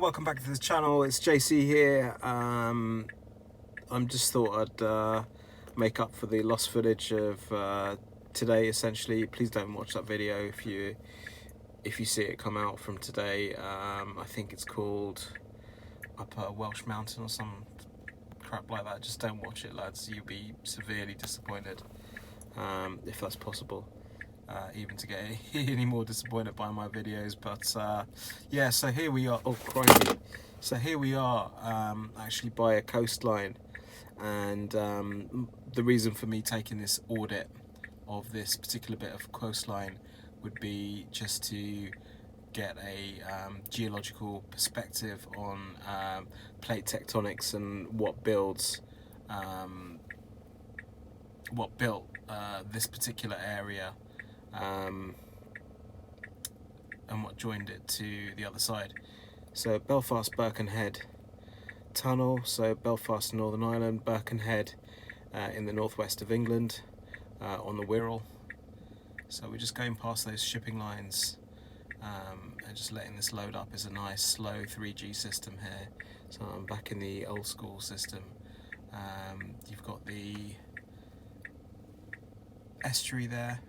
welcome back to the channel. It's JC here. I'm just thought I'd make up for the lost footage of today. Essentially, please don't watch that video if you see it come out from today. I think it's called Up a Welsh Mountain or some crap like that. Just don't watch it, lads. You'll be severely disappointed, if that's possible. Even to get any more disappointed by my videos, but yeah, so here we are. Oh crikey. So here we are, actually by a coastline, and the reason for me taking this audit of this particular bit of coastline would be just to get a geological perspective on plate tectonics and what built this particular area, and what joined it to the other side. So Belfast Birkenhead Tunnel, so Belfast, Northern Ireland, Birkenhead in the northwest of England, on the Wirral. So we're just going past those shipping lines, and just letting this load up. Is a nice slow 3G system here. So I'm back in the old school system. You've got the estuary there,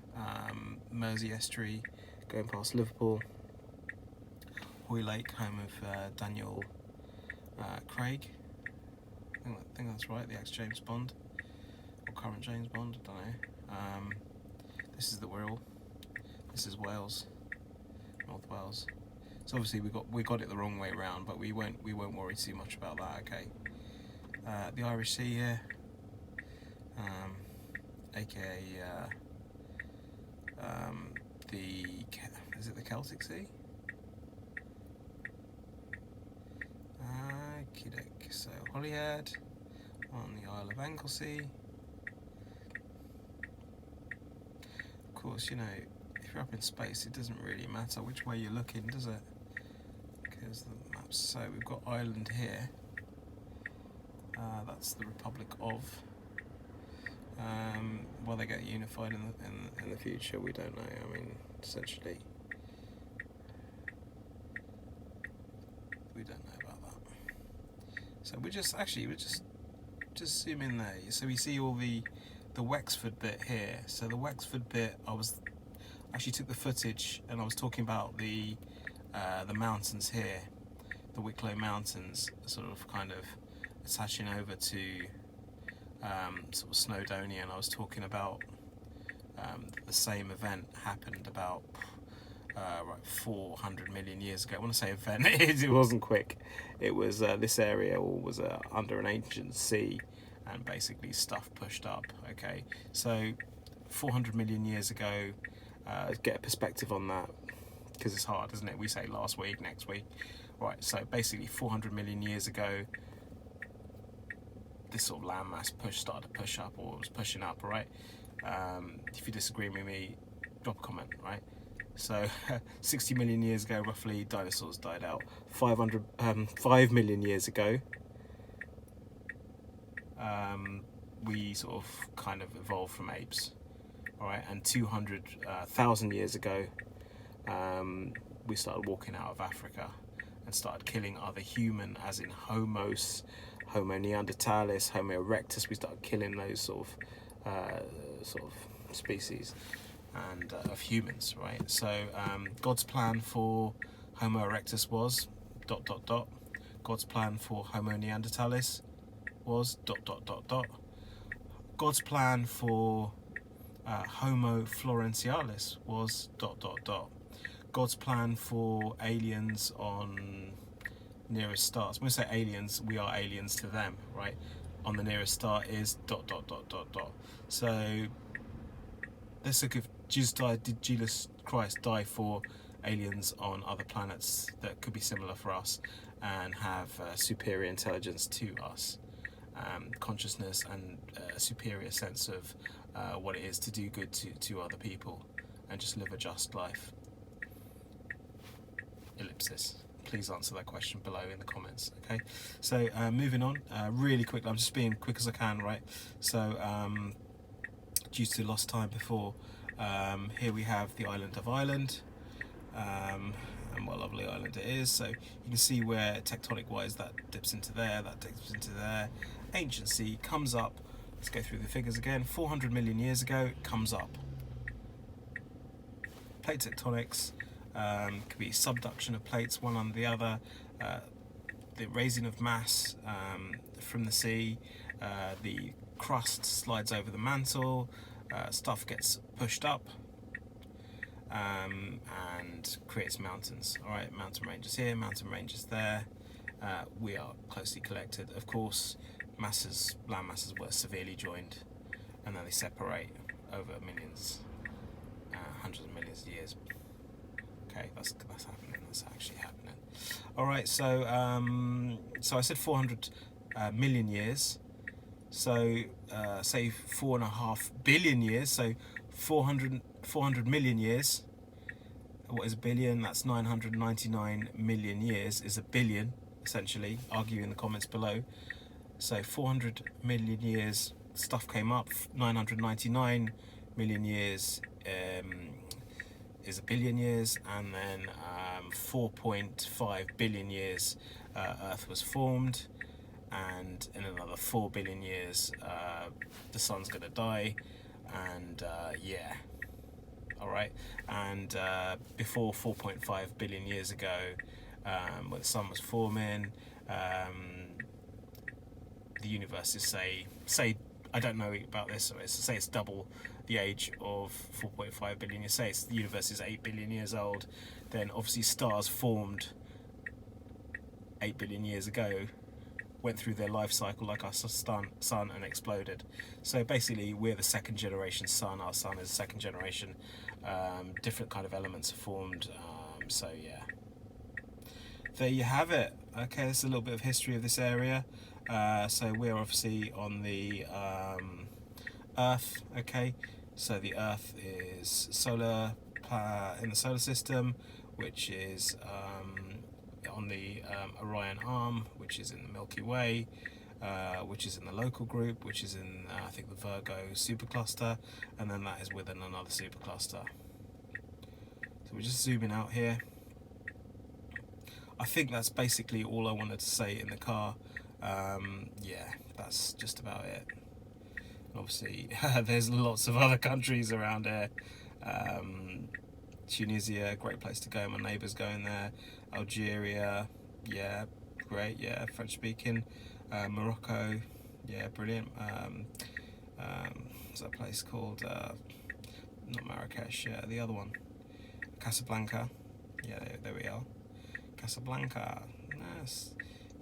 Mersey estuary, going past Liverpool, Hoylake, home of Daniel Craig. I think that's right, the ex-James Bond, or current James Bond, I don't know. This is the Wirral, this is Wales, North Wales. So obviously we got it the wrong way around, but we won't worry too much about that. Okay. The Irish Sea here, aka is it the Celtic Sea? So Holyhead on the Isle of Anglesey. Of course, you know, if you're up in space, it doesn't really matter which way you're looking, does it? Because the maps. So we've got Ireland here. That's the Republic of. Will they get unified in the future? We don't know. I mean, essentially, we don't know about that. So we're just zoom in there. So we see all the Wexford bit here. So the Wexford bit, I actually took the footage and I was talking about the mountains here, the Wicklow Mountains, sort of kind of attaching over to sort of Snowdonia, and I was talking about the same event happened about 400 million years ago. When I say event, it wasn't quick. It was this area was under an ancient sea, and basically stuff pushed up. Okay, so 400 million years ago, get a perspective on that, because it's hard, isn't it? We say last week, next week, right? So basically 400 million years ago, this sort of landmass started to push up, or was pushing up, right? If you disagree with me, drop a comment, right? So 60 million years ago, roughly, dinosaurs died out. 5 million years ago, we sort of kind of evolved from apes, all right? And 200,000 years ago, we started walking out of Africa and started killing other human, as in Homo neanderthalis, Homo erectus. We started killing those sort of species and of humans, right? So God's plan for Homo erectus was ... God's plan for Homo neanderthalis was ... God's plan for Homo florentialis was ... God's plan for aliens on nearest stars. When we say aliens, we are aliens to them, right? On the nearest star is ... So let's look if did Jesus Christ die for aliens on other planets that could be similar for us and have superior intelligence to us, consciousness, and a superior sense of what it is to do good to other people and just live a just life? Ellipsis. Please answer that question below in the comments. Okay, so moving on really quickly. I'm just being quick as I can, right? So due to lost time before, here we have the island of Ireland. and what a lovely island it is. So you can see where tectonic wise that dips into there, that dips into there. Ancient sea comes up. Let's go through the figures again. 400 million years ago, it comes up. Plate tectonics could be subduction of plates one under the other, the raising of mass from the sea, the crust slides over the mantle, stuff gets pushed up and creates mountains. Alright, mountain ranges here, mountain ranges there. We are closely collected. Of course, land masses were severely joined, and then they separate over millions, hundreds of millions of years. Okay, that's happening. That's actually happening. All right, so I said 400 million years. So say 4.5 billion years. So 400 million years. What is a billion? That's 999 million years is a billion, essentially. Argue in the comments below. So 400 million years, stuff came up. 999 million years is a billion years, and then 4.5 billion years Earth was formed, and in another 4 billion years the sun's gonna die, and yeah, all right. And before 4.5 billion years ago, when the sun was forming, the universe is say I don't know about this, say it's double the age of 4.5 billion years. Say the universe is 8 billion years old, then obviously stars formed 8 billion years ago, went through their life cycle like our sun and exploded. So basically we're the second generation sun. Our sun is second generation. Different kind of elements are formed. So yeah, there you have it. Okay, this is a little bit of history of this area. So we're obviously on the Earth. Okay, so the Earth is in the solar system, which is on the Orion Arm, which is in the Milky Way, which is in the local group, which is in I think the Virgo supercluster, and then that is within another supercluster. So we're just zooming out here. I think that's basically all I wanted to say in the car. Yeah, that's just about it. And obviously there's lots of other countries around here. Tunisia, great place to go, my neighbour's going there. Algeria, yeah, great, yeah, French speaking. Morocco, yeah, brilliant. What's that place called? Not Marrakesh, yeah, the other one. Casablanca, yeah, there we are. Casablanca, nice.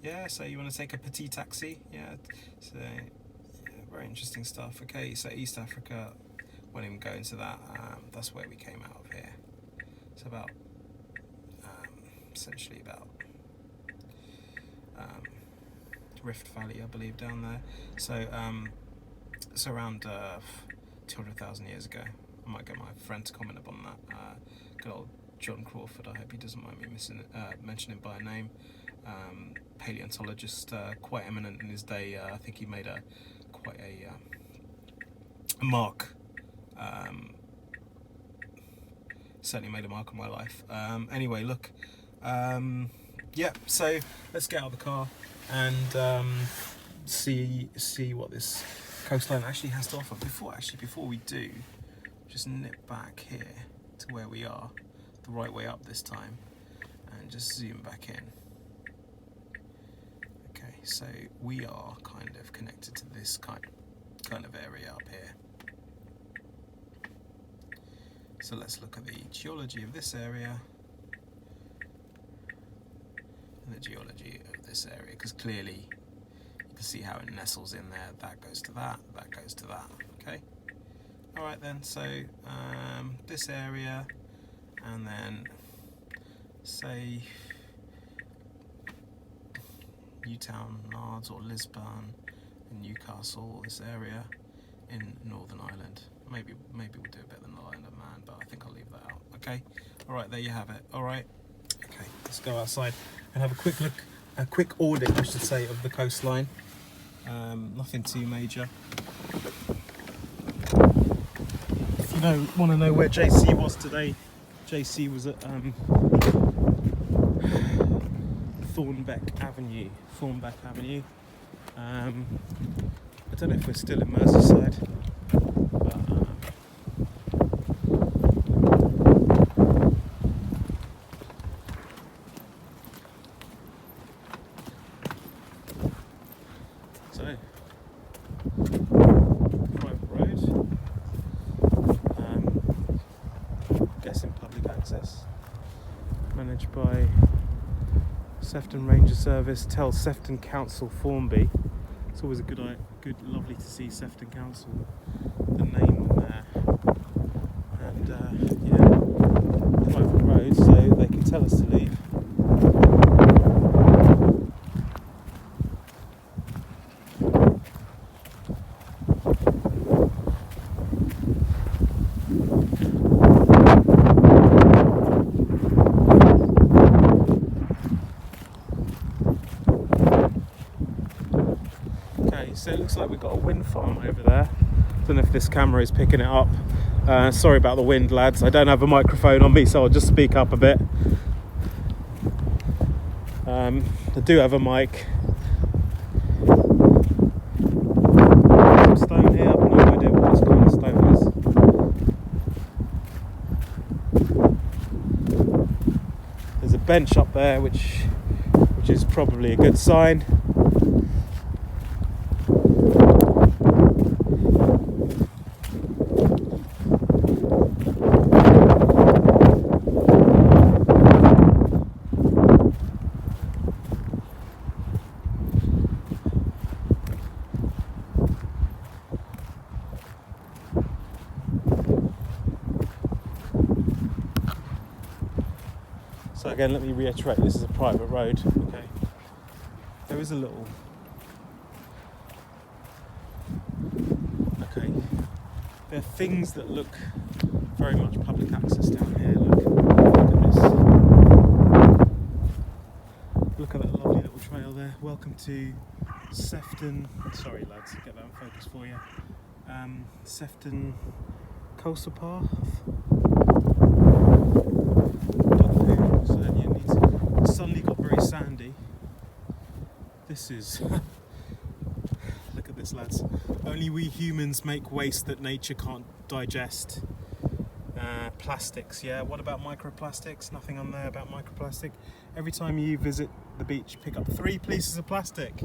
Yeah, so you want to take a petit taxi, yeah, so yeah, very interesting stuff. Okay, so East Africa, won't even go into that. That's where we came out of here. It's about essentially about Rift Valley, I believe, down there. So it's around 200,000 years ago. I might get my friend to comment upon that. Good old John Crawford, I hope he doesn't mind me mentioning by name. Paleontologist, quite eminent in his day. I think he made quite a mark. Certainly made a mark on my life. Anyway, look, yeah, so let's get out of the car and see what this coastline actually has to offer. Before we do, just nip back here to where we are, the right way up this time, and just zoom back in. Okay, so we are kind of connected to this kind of area up here. So let's look at the geology of this area and the geology of this area, because clearly you can see how it nestles in there. That goes to that, that goes to that. Okay. All right then. So this area, and then say Hightown, Nards, or Lisbon, and Newcastle. This area in Northern Ireland. Maybe we'll do a bit of the Island of Man, but I think I'll leave that out. Okay. All right. There you have it. All right. Okay. Let's go outside and have a quick look, a quick audit, I should say, of the coastline. Nothing too major. If you want to know where JC was today, JC was at Thornbeck Avenue. I don't know if we're still in Merseyside, but so private road, guessing public access, managed by Sefton Ranger Service, tell Sefton Council Formby. It's always a good, lovely to see Sefton Council, the name on there, and yeah, private road, so they can tell us to leave. So it looks like we've got a wind farm over there. Don't know if this camera is picking it up. Sorry about the wind, lads. I don't have a microphone on me, so I'll just speak up a bit. I do have a mic. Some stone here. I have no idea what this kind of stone is. There's a bench up there, which is probably a good sign. So again, let me reiterate, this is a private road, okay? There is a little... Okay. There are things that look very much public access down here. Look at this. Look at that lovely little trail there. Welcome to Sefton... Sorry lads, get that in focus for you. Sefton Coastal Path. So it's suddenly got very sandy. This is... Look at this, lads. Only we humans make waste that nature can't digest. Plastics, yeah. What about microplastics? Nothing on there about microplastic. Every time you visit the beach, pick up 3 pieces of plastic.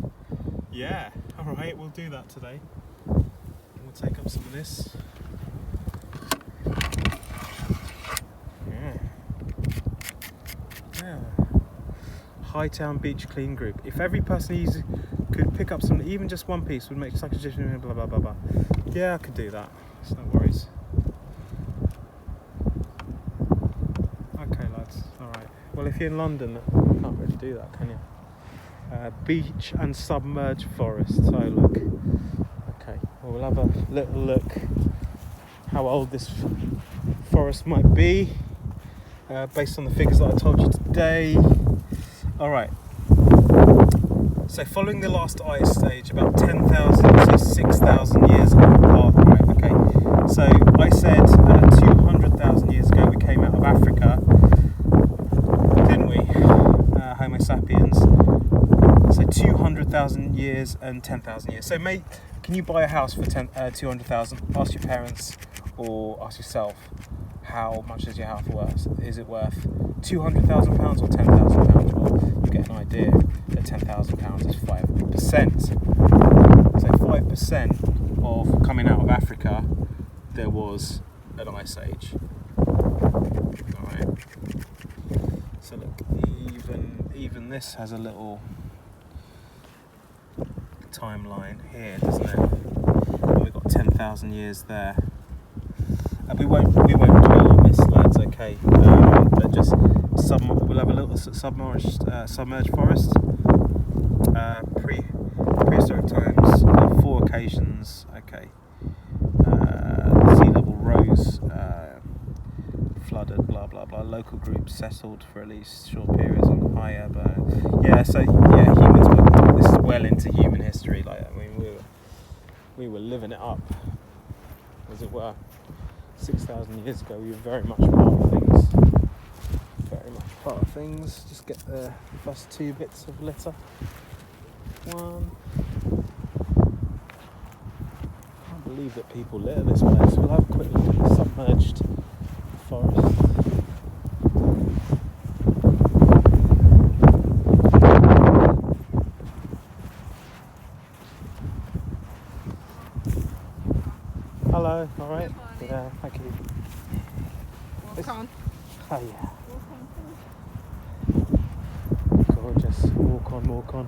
Yeah, alright, we'll do that today. We'll take up some of this. Hightown Beach Clean Group. If every person could pick up some, even just 1 piece, would make such a difference. Blah blah blah blah. Yeah, I could do that. It's no worries. Okay, lads. All right. Well, if you're in London, you can't really do that, can you? Beach and submerged forest. So look. Okay. Well, we'll have a little look how old this forest might be, based on the figures that I told you today. Alright, so following the last ice age, about 10,000 to 6,000 years ago, right, okay, so I said 200,000 years ago we came out of Africa, didn't we, Homo sapiens, so 200,000 years and 10,000 years. So mate, can you buy a house for 200,000? Ask your parents or ask yourself, how much is your house worth? Is it worth £200,000 or £10,000? Well, you get an idea that £10,000 is 5%. So 5% of coming out of Africa, there was an ice age. Alright. So look, even this has a little timeline here, doesn't it? And we've got 10,000 years there. We won't dwell on this, lads. Okay, but just we'll have a little submerged forest. Prehistoric times, 4 occasions. Okay, sea level rose, flooded, blah blah blah. Local groups settled for at least short periods on higher, but yeah. So yeah, humans were. This is well into human history. Like I mean, we were living it up, as it were. 6,000 years ago, we were very much part of things. Very very much part of things. Just get the first 2 bits of litter. One. Can't believe that people litter this place. We'll have a quick look at the submerged forest. Hello, alright? Yeah, thank you. Walk on. Oh yeah. Gorgeous. Walk on.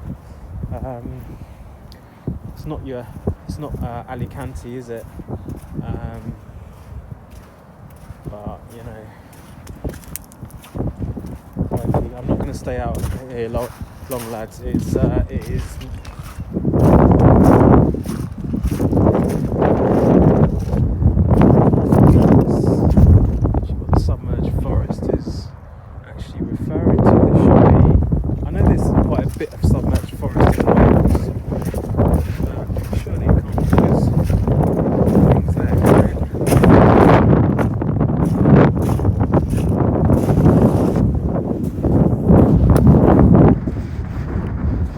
It's not Alicante, is it? But you know, I'm not going to stay out here long, lads. It is. What the submerged forest is actually referring to. I know there's quite a bit of submerged forest in Wales. Surely it can't be those things there, can it?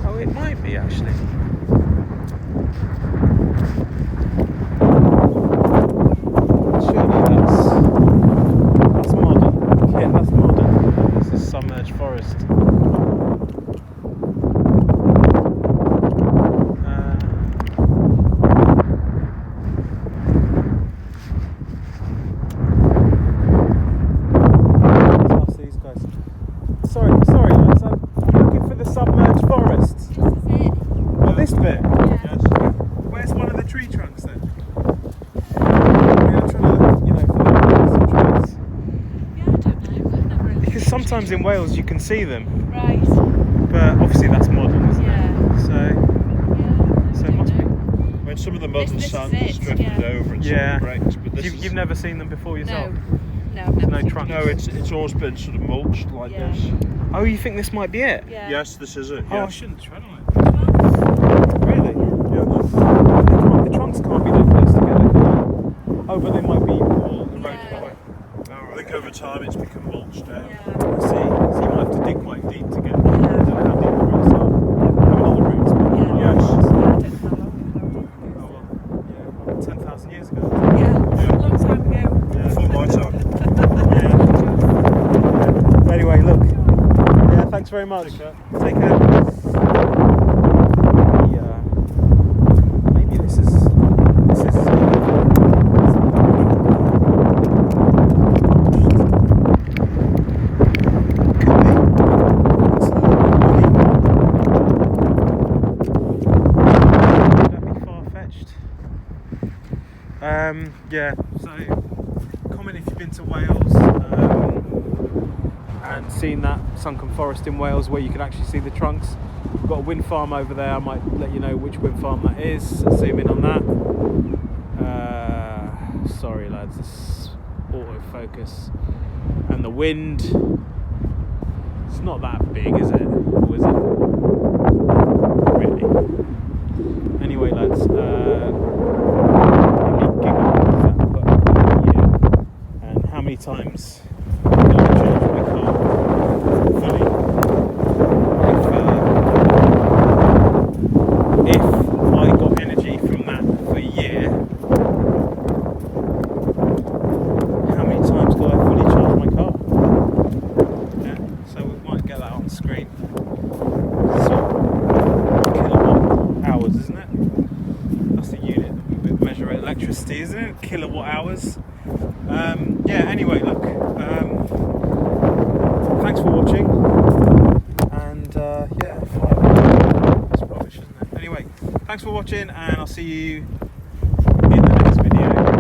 Oh, it might be actually. Surely that's modern. Yeah, that's modern. This is submerged forest. Sorry, lads. I'm looking for the submerged forest. This is it. Oh, this bit? Yeah. Yes. Where's one of the tree trunks then? I'm trying to look, for some trees. Yeah, I don't know. I've never really Because sometimes in Wales you can see them, Right. but obviously that's modern, isn't Yeah. it? So it must be. When some of the mud and This is sand it, is drifted yeah. over and Yeah. sort of breaks, but this You've never seen them before yourself? No, I've never No seen trunk. no, it's always been sort of mulched like Yeah. this. Oh, you think this might be it? Yeah. Yes, this is it. Oh, I Yes. shouldn't tread on it. Really? Yeah. The trunks can't be that close together. Oh, but they might be all eroded Yeah. away. I think over time it's become mulched now. Yeah. I see. So you might have to dig quite deep to get. I Yeah. don't know how deep the roots are. I mean, all the roots. But Yeah. Yes. I don't know how long ago. Oh, well, yeah, 10,000 years ago. Yeah. A long time ago. Before my time. Yeah. Anyway, look. Yeah, thanks very much. Take care. Yeah. Maybe this is. Could be. It's That'd be far-fetched. Yeah. So, comment if you've been to Wales. And seen that sunken forest in Wales where you can actually see the trunks. We've got a wind farm over there. I might let you know which wind farm that is. Zoom in on that. Sorry lads, this autofocus and the wind. It's not that big, is it? Or is it? Really? Anyway lads, how many gigawatts does that put out a year? And how many times do I charge my car fully? If I got energy from that for a year, how many times do I fully charge my car? Yeah, so we might get that on screen. So, kilowatt hours, isn't it? That's the unit that we measure electricity, isn't it? Kilowatt hours. Yeah, anyway, look. Thanks for watching. And yeah, it's rubbish, isn't it? Anyway, thanks for watching, and I'll see you in the next video.